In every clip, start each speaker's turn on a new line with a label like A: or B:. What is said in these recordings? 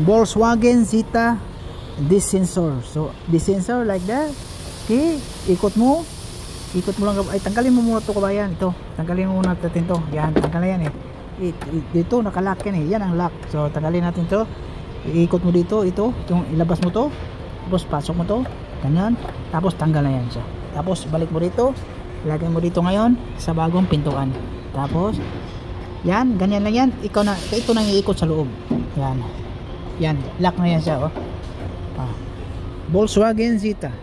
A: Volkswagen Zeta desensor. So this sensor like that. Okay, ikot mo lang, ay tanggalin mo muna to kabayan. Ito, tanggalin mo muna natin to. Yan, tanggalin yan eh. Dito nakalock yan eh. Yan ang lock. So tanggalin natin to. Iikot mo dito, ito, yung ilabas mo to. Tapos pasok mo to. Ganyan. Tapos tanggal na yan siya. Tapos balik mo dito. Ilagay mo dito ngayon sa bagong pintuan. Tapos yan, ganyan lang yan. Ito nang iikot sa loob. Yan. Yan, lock na yan siya, oh. Volkswagen Zeta.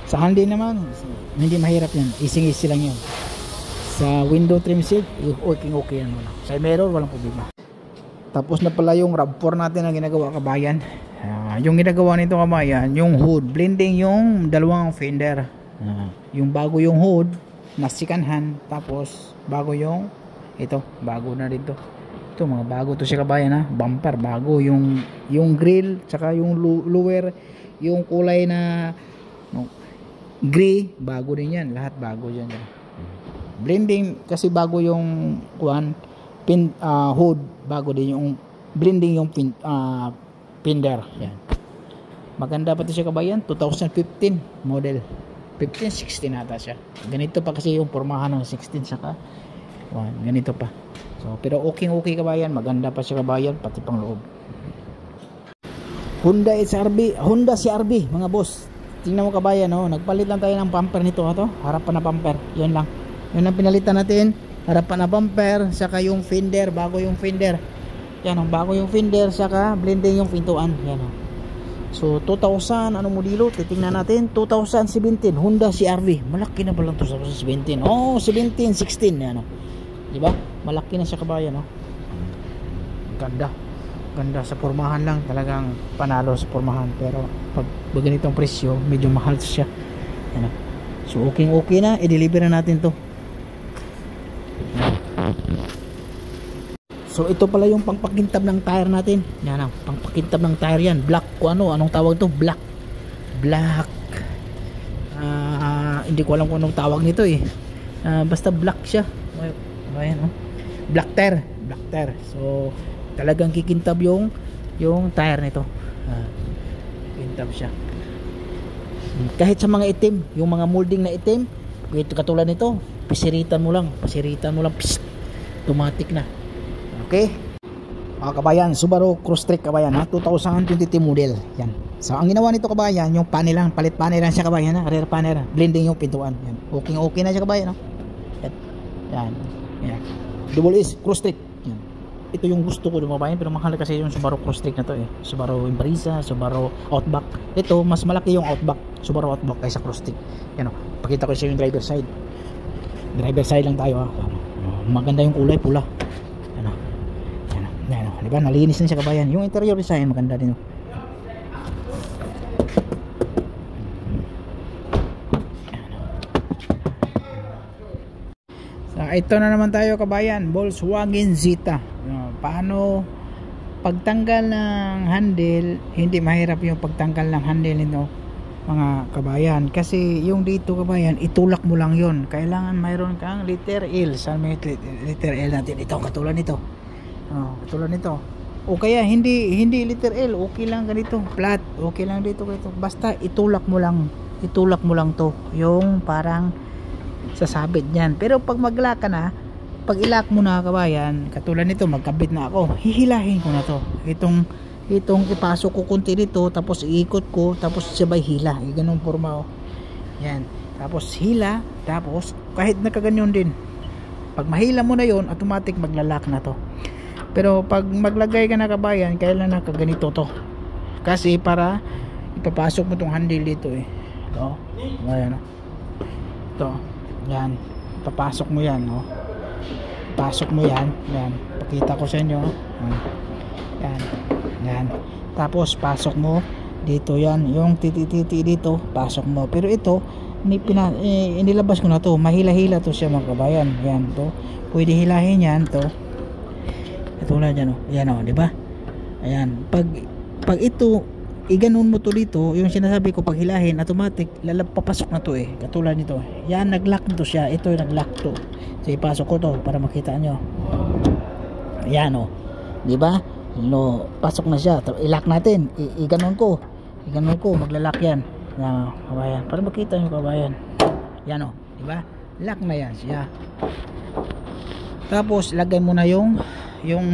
A: Sa handi naman, hindi mahirap yan. Easy lang yan. Sa window trim shield, okay yan. Sa mirror, walang problema. Tapos na pala yung RAV4 natin na ginagawa kabayan. Yung ginagawa nito kabayan, yung hood, blending yung dalawang fender. Yung bago yung hood, na second hand. Tapos, bago yung, ito, bago na rin to. Ito, mga bago to siya kabayan ha. Bumper, bago. Yung grill, tsaka yung lower, yung kulay na gray, bago din yan. Lahat bago yan. Blending, kasi bago yung hood, bago din yung blending yung fender. Yan. Maganda pati siya kabayan. 2015 model. 15-16 nata siya. Ganito pa kasi yung formahan ng 16 saka ganito pa. So, pero okay kabayan. Maganda pa siya kabayan, pati pang loob. Honda CR-V mga boss. Tingnan mo kabayan, no? Nagpalit lang tayo ng bumper nito, to. Harapan na bumper. Yun lang. Yun ang pinalitan natin. Harapan na bumper, saka yung fender, bago yung fender. Yan, bago yung fender, saka blending yung pintuan. Yan. So 2000 modelo, titingnan natin. 2017 Honda CR-V. Malaki na pa lang 2017. Oh, 17, 16 yan, di ba? Malaki na siya kabayan, no? Ganda sa pormahan lang, talagang panalo sa pormahan. Pero pag ganitong presyo, medyo mahal siya. Yan. So okay na, i-deliver na natin to. So ito pala yung pangpakintab ng tire natin. Yan, pangpakintab ng tire yan. Black, anong tawag to? Black. Hindi ko alam kung anong tawag nito eh. Basta black siya. Ayan, black tire. So talagang kikintab yung tire nito. Kikintab siya. Kahit sa mga itim, yung mga molding na itim, katulad nito, pasiritan mo lang, psst, automatic na. Okay, mga kabayan, Subaru Crosstrek kabayan, 2022 model. Yan. So ang ginawa nito kabayan, yung panel lang, palit panel lang siya kabayan, rear panel, blending yung pintuan. Yan. Okay na siya kabayan, no? Yan. Double S Crosstrek. Yan. Ito yung gusto ko kabayan, pero mahal kasi yung Subaru Crosstrek na to eh. Subaru Impreza, Subaru Outback. Ito mas malaki yung Outback, Subaru Outback kaysa Crosstrek. Yan, pakita ko sa yung driver side. Driver side lang tayo, maganda yung kulay, pula. Diba? Nalinis na siya kabayan. Yung interior design maganda din. So, ito na naman tayo kabayan, Volkswagen Zeta. Paano pagtanggal ng handle? Hindi mahirap yung pagtanggal ng handle nito mga kabayan, kasi yung dito kabayan, itulak mo lang yon. Kailangan mayroon kang letter L. Saan may letter L natin? Ito, katulad nito. Katulad nito. O kaya hindi letter L, okay lang ganito, flat, okay lang dito. Basta itulak mo lang to, yung parang sasabit niyan. Pero pag mag-lock ka na, pag i-lock mo na kabayan, katulad nito, magkabit na ako, hihilahin ko na to. Itong ipasok ko kunti dito, tapos iikot ko, tapos sabay hila. Ganun forma, yan. Tapos hila, tapos kahit nakaganyan din. Pag mahila mo na yon, automatic maglalak na to. Pero pag maglagay ka na kabayan, kailan nakaganito to. Kasi para ipapasok mo tong handle dito eh. Ito. Ayan. Ito. Yan. Papasok mo yan, Pasok mo yan. Yan. Pakita ko sa inyo. Yan. Tapos pasok mo dito yan. Yung titi dito, pasok mo. Pero ito, inilabas ko na to. Mahila-hila to siya mga kabayan. Yan to. Pwede hilahin yan to. Katulad yan, ayan, di ba? Ayan, pag ito iganon mo to dito, yung sinasabi ko, pag hilahin automatic papasok na to eh. Katulad nito, yan, nag-lock nito siya. Ito nag-lock to. So ipasok ko to para makita nyo. Ayan, di ba? no, pasok na siya. I-lock natin, i-ganon ko, maglalak yan. Yan, kabayan, para makita nyo kabayan. Yan o, diba? Lock na yan siya. Tapos lagay mo na yung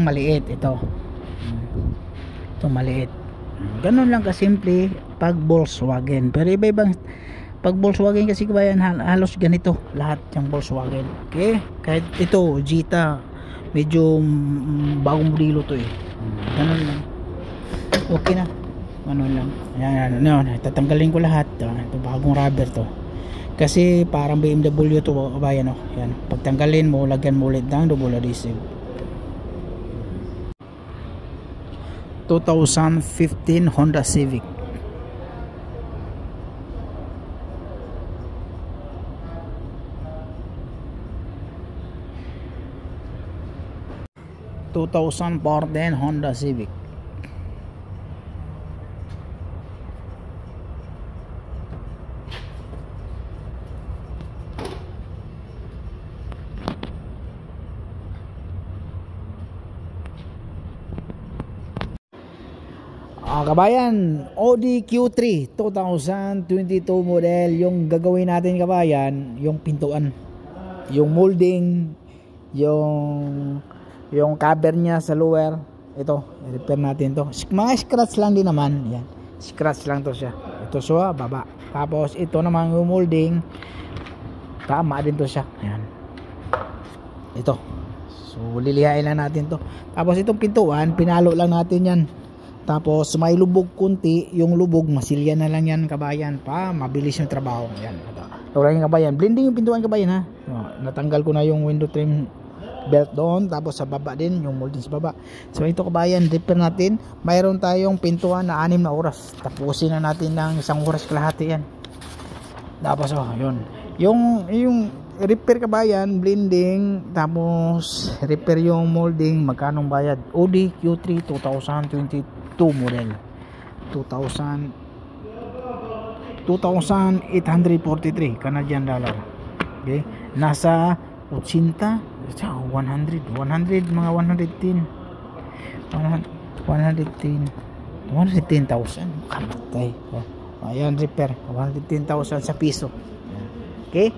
A: maliit, ito maliit. Ganun lang kasimple pag Volkswagen. Pero iba-ibang pag Volkswagen kasi kabayan, halos ganito lahat yung Volkswagen. Okay, kahit ito Jetta, medyo bagong modelo to eh. Ganun lang, okay na, ganun lang. Yan, tatanggalin ko lahat. Ito bagong rubber to kasi parang BMW to kabayan. Yan, pagtanggalin mo, lagyan mo ulit ng double adhesive. 2015 Honda Civic. Honda Civic. Kabayan, Audi Q3 2022 model yung gagawin natin kabayan, yung pintuan, yung molding, yung cover niya sa lower. Ito, i-repair natin to. Mga scratch lang din naman. Yan, scratch lang to siya. Ito siya, baba. Tapos ito naman yung molding, tama din to siya. Yan, ito. So lilihain lang natin to. Tapos itong pintuan, pinalo lang natin yan. Tapos may lubog kunti, yung lubog masilya na lang yan kabayan, pa mabilis yung trabaho. Yan, ito lang yung kabayan, blending yung pintuan kabayan ha. Natanggal ko na yung window trim belt doon, tapos sa baba din yung molding sa baba. So ito kabayan, repair natin. Mayroon tayong pintuan na 6 na oras, tapusin na natin ng 1 oras kalahati yan. Tapos yun, yung repair kabayan, blending, tapos repair yung molding. Magkanong bayad? Audi Q3 2022 model, 2,843 Canadian dollar. Okay, nasa 80, 100 mga 110 110,000 kamatay. Ayan, repair 110,000 sa piso. Okay,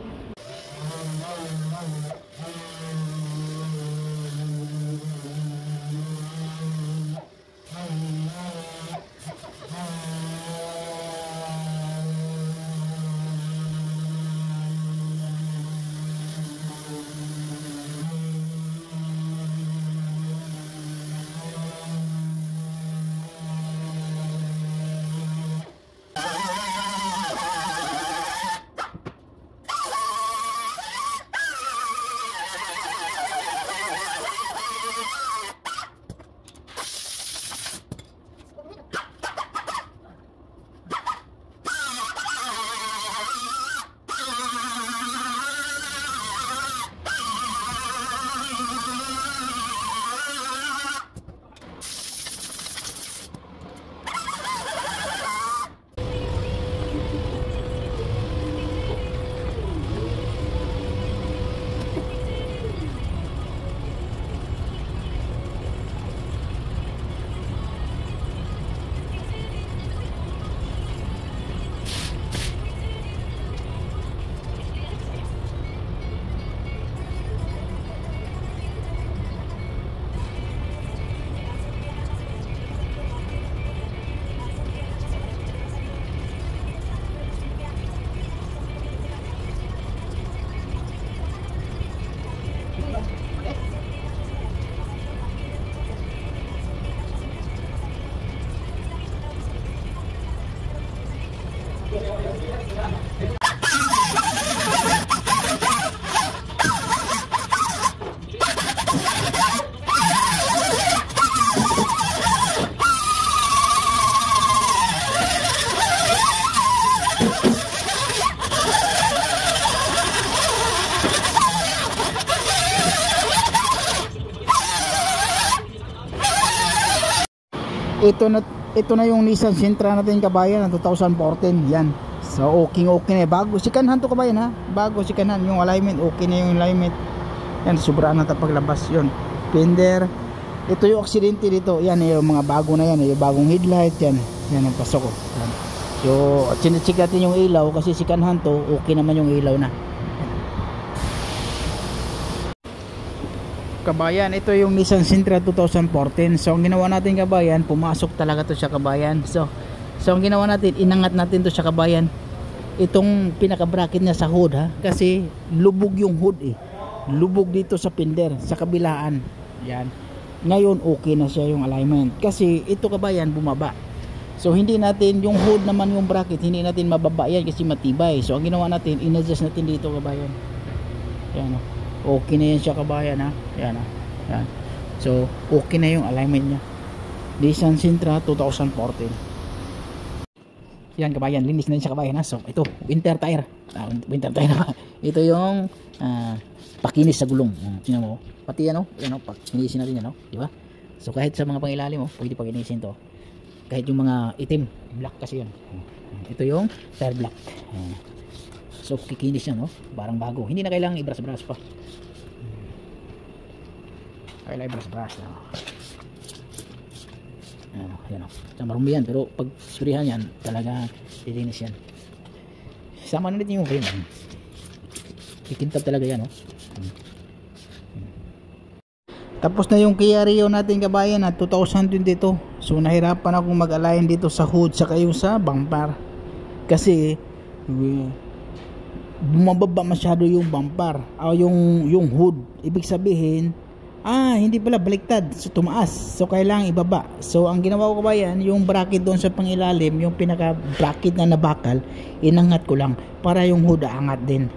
A: ito na yung Nissan Sentra natin kabayan ng 2014. Yan, so okay na, bago sikanhan to kabayan ha, bago sikanhan. Yung alignment okay na, yung alignment yan, sobra na paglabas. Yun, fender, Ito yung aksidente dito. Yan yung mga bago na yan, yung bagong headlight yan. Yan ang pasok ko. Yan. So chinecheck natin yung ilaw kasi si kanhan to, okay naman yung ilaw na. Kabayan, ito yung Nissan Sentra 2014. So ang ginawa natin kabayan, pumasok talaga to siya kabayan. So ang ginawa natin, inangat natin to siya kabayan. Itong pinaka bracket niya sa hood ha, kasi lubog yung hood eh. Lubog dito sa pinder, sa kabilaan. Yan. Ngayon okay na siya yung alignment kasi ito kabayan bumaba. So hindi natin yung hood naman yung bracket, hindi natin mababa yan kasi matibay. So ang ginawa natin, in-adjust natin dito kabayan. Yan o. Okay na yan siya kabayan ha. Yan ha. Yan. So okay na yung alignment niya. Nissan Sentra 2014. Yan kabayan, linis na yan siya kabayan ha. So ito, winter tire. Winter tire na. Ito yung pakinis sa gulong. Tingnan mo. Pati yan o. Yan o. Pakinisin natin yan o. Diba? So kahit sa mga pangilalim mo, pwede pakinisin to. Kahit yung mga itim, black kasi yun. Ito yung tire black. So kikinis yan no? Parang bago. Hindi na kailangan i-brush pa. Kailangan i-brush no? Yan o. So, marumi yan pero pag surihan yan talaga lilinis yan. Sama na natin yung rim. Kikintab talaga yan no? Tapos na yung Kia Rio natin kabayan at 2022. So nahirapan akong mag-align dito sa hood saka yung sa bumper. Kasi bumababa masyado yung bumper o yung hood. Ibig sabihin, hindi pala baliktad. So tumaas. So kailangan ibaba. So ang ginawa ko kabayan, yung bracket doon sa pangilalim, yung pinaka bracket na nabakal, inangat ko lang para yung hood aangat din.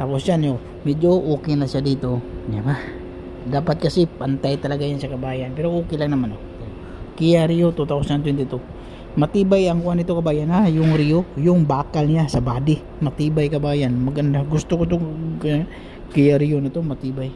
A: Tapos yan yung medyo okay na siya dito. Diba? Dapat kasi pantay talaga yan sa kabayan pero okay lang naman Kia Rio 2022. Matibay ang kuha nito kabayan ha, yung Rio, yung bakal niya sa body matibay kabayan, maganda. Gusto ko itong Kia Rio na to, matibay.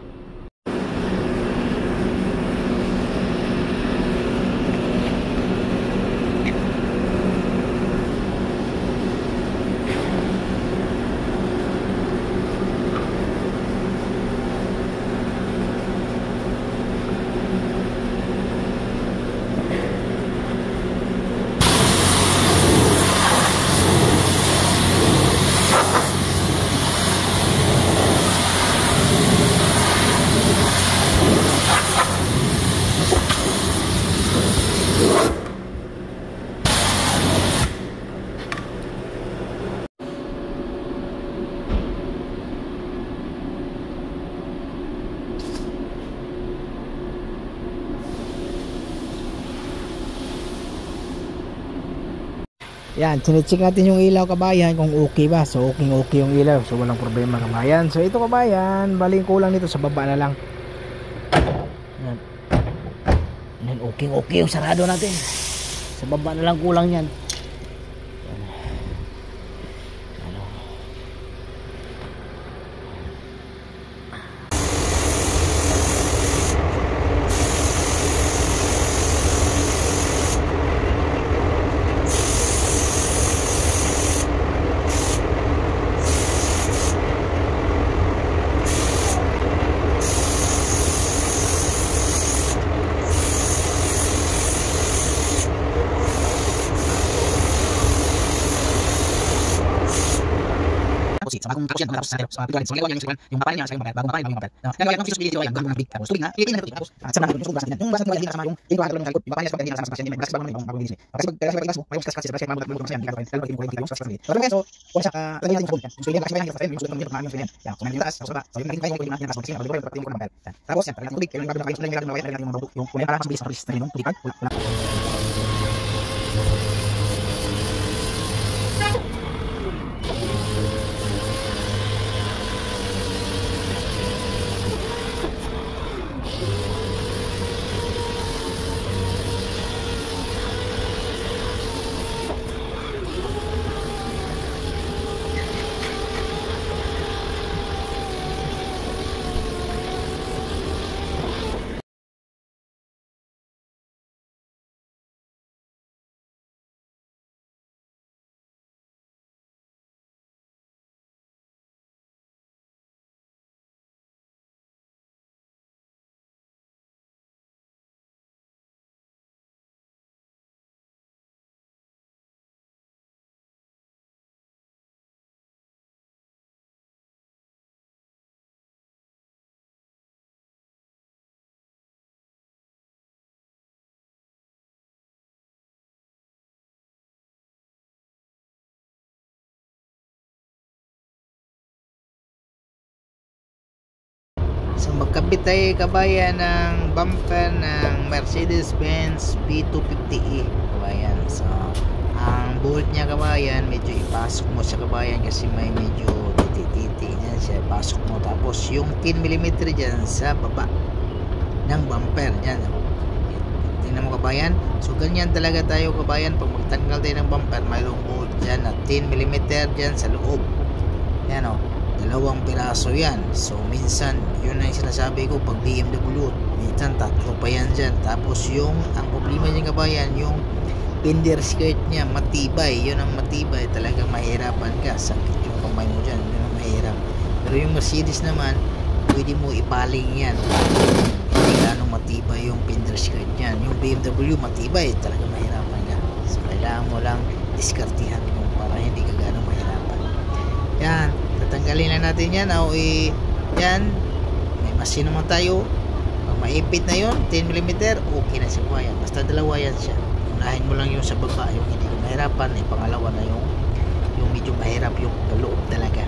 A: Yan, chinecheck natin yung ilaw kabayan kung okay ba. So okay yung ilaw, so walang problema kabayan. So ito kabayan, baling kulang nito sa baba na lang. Yan. Yan, okay yung sarado natin. Sa baba na lang kulang yan. Sa bagong tapos yan, tapos sa pintuan, so yung papel niya sa yung papel, bagong papel. Kaya yung features yung bagong big tapos tubig na, ikin na ito tapos sa mga yung basa yung basa hindi kasama yung pintuan ng kalkot, yung papel niya sa pagkanya sa hindi kasi bagong linis. Kasi pag mo, may uskas kasi sa bagong sa yan, kaya yung uskas kasi. So kung sa lagyan natin sa bunda. So yung kasi yung papel, yung sulit ng mga yung yan. So may taas, so ba, so yung nakita yung yung kasi yung papel. Tapos yan, yung tubig, yung bagong kayo yung kunin para mas bilis sa yung tubig. So magkabit tayo kabayan ng bumper ng Mercedes-Benz B250E kabayan. So ang bolt niya kabayan, medyo ipasok mo sa kabayan kasi may medyo titi-titi niyan siya, ipasok mo. Tapos yung 10mm dyan sa baba ng bumper niyan, tingnan mo kabayan. So ganyan talaga tayo kabayan, pag magtanggal tayo ng bumper, mayroong bolt dyan na 10mm dyan sa loob. Yan o, dalawang piraso yan. So minsan yun na yung sinasabi ko, pag BMW minsan tatlo pa yan dyan. Tapos yung ang problema niya kabayan, yung fender skirt niya matibay. Yun ang matibay, talagang mahirapan ka, sakit yung kamay mo dyan, yun ang mahirap. Pero yung Mercedes naman, pwede mo ipaling yan, hindi ganong matibay yung fender skirt niyan. Yung BMW matibay, talagang mahirapan ka. So kailangan mo lang diskartihan mo para hindi ka ganong mahirapan. Yan, tatanggalin lang natin yan. Yan, may machine naman tayo. Pag maipit na yun, 10mm, okay na siya kabayan. Basta dalawa yan siya. Unahin mo lang yung sa baba, yung hindi ka mahirapan. Pangalawa na yung medyo mahirap, yung loob talaga.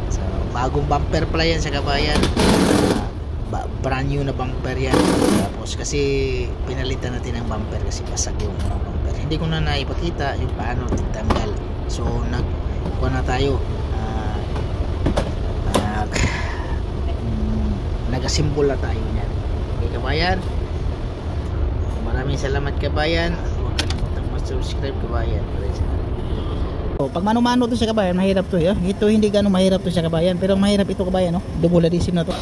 A: So bagong bumper pala yan sa kabayan. Brand new na bumper yan. Tapos kasi pinalitan natin ang bumper kasi basag yung unang bumper. Hindi ko na naipakita yung paano titanggal. So nagkuha na tayo, nagasimbol na tayo yan. Okay kabayan, maraming salamat kabayan, at huwag kalimutang mag-subscribe kabayan. So, pag mano-mano to sa kabayan, mahirap to. Ito hindi ganun mahirap to sa kabayan, pero mahirap ito kabayan, no? Double adhesive na to.